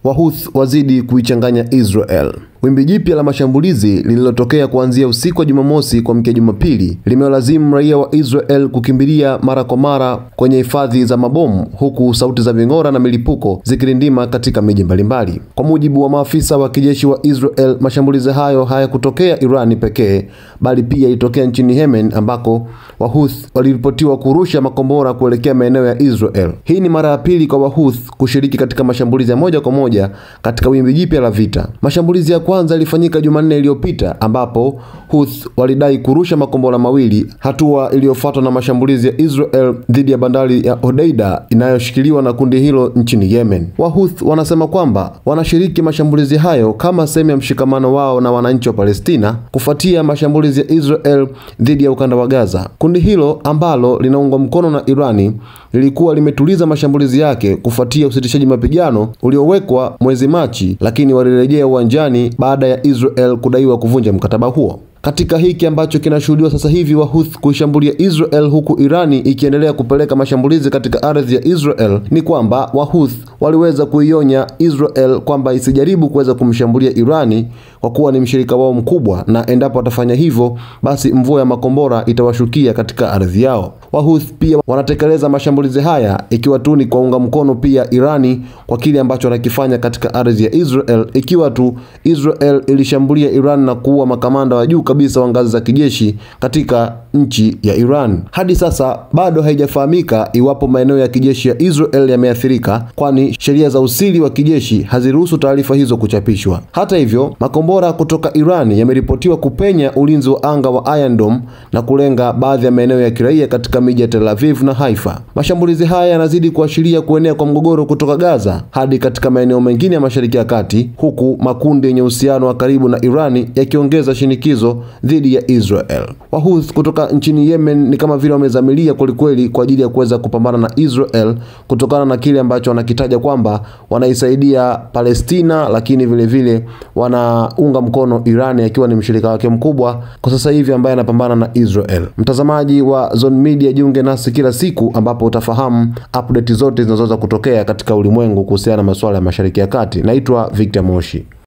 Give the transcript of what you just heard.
Wahuthi wazidi kuichanganya Israel. Wimbi jipya la mashambulizi lililotokea kuanzia usiku wa Jumamosi kuamkia Jumapili limewalazimu raia wa Israel kukimbilia mara kwa mara kwenye hifadhi za mabomu, huku sauti za ving'ora na milipuko zikirindima katika miji mbalimbali. Kwa mujibu wa maafisa wa kijeshi wa Israel, mashambulizi hayo hayakutokea Irani pekee, bali pia ilitokea nchini Yemen ambako Wahuthi waliripotiwa kurusha makombora kuelekea maeneo ya Israel. Hii ni mara ya pili kwa Wahuthi kushiriki katika mashambulizi ya moja kwa moja katika wimbi jipya la vita. Mashambulizi ya kwanza ilifanyika Jumanne iliyopita ambapo Houthi walidai kurusha makombora mawili, hatua iliyofuatwa na mashambulizi ya Israel dhidi ya bandari ya Hodeida inayoshikiliwa na kundi hilo nchini Yemen. Wahouthi wanasema kwamba wanashiriki mashambulizi hayo kama sehemu ya mshikamano wao na wananchi wa Palestina kufuatia mashambulizi ya Israel dhidi ya ukanda wa Gaza. Kundi hilo ambalo linaungwa mkono na Irani lilikuwa limetuliza mashambulizi yake kufuatia usitishaji mapigano uliowekwa mwezi Machi, lakini walirejea uwanjani baada ya Israel kudaiwa kuvunja mkataba huo. Katika hiki ambacho kinashuhudiwa sasa hivi Wahuthi kuishambulia Israel huku Irani ikiendelea kupeleka mashambulizi katika ardhi ya Israel, ni kwamba Wahuthi waliweza kuionya Israel kwamba isijaribu kuweza kumshambulia Irani kwa kuwa ni mshirika wao mkubwa, na endapo watafanya hivyo basi mvua ya makombora itawashukia katika ardhi yao. Wahuthi pia wanatekeleza mashambulizi haya ikiwa tu ni kuunga mkono pia Irani kwa kile ambacho wanakifanya katika ardhi ya Israel, ikiwa tu Israel ilishambulia Iran na kuua makamanda wa juu kabisa wa ngazi za kijeshi katika nchi ya Iran. Hadi sasa bado haijafahamika iwapo maeneo ya kijeshi ya Israel yameathirika, kwani sheria za usiri wa kijeshi haziruhusu taarifa hizo kuchapishwa. Hata hivyo, makombora kutoka Iran yameripotiwa kupenya ulinzi wa anga wa Iron Dome na kulenga baadhi ya maeneo ya kiraia katika miji ya Tel Aviv na Haifa. Mashambulizi haya yanazidi kuashiria kuenea kwa mgogoro kutoka Gaza hadi katika maeneo mengine ya Mashariki ya Kati, huku makundi yenye uhusiano wa karibu na Irani yakiongeza shinikizo dhidi ya Israel. Wahuthi kutoka nchini Yemen ni kama vile wamezamilia kwelikweli kwa ajili ya kuweza kupambana na Israel kutokana na kile ambacho wanakitaja kwamba wanaisaidia Palestina, lakini vile vile wanaunga mkono Irani akiwa ni mshirika wake mkubwa kwa sasa hivi ambaye anapambana na Israel. Mtazamaji wa Zone Media, jiunge nasi kila siku ambapo utafahamu update zote zinazoweza kutokea katika ulimwengu kuhusiana na masuala ya Mashariki ya Kati. Naitwa Victor Moshi.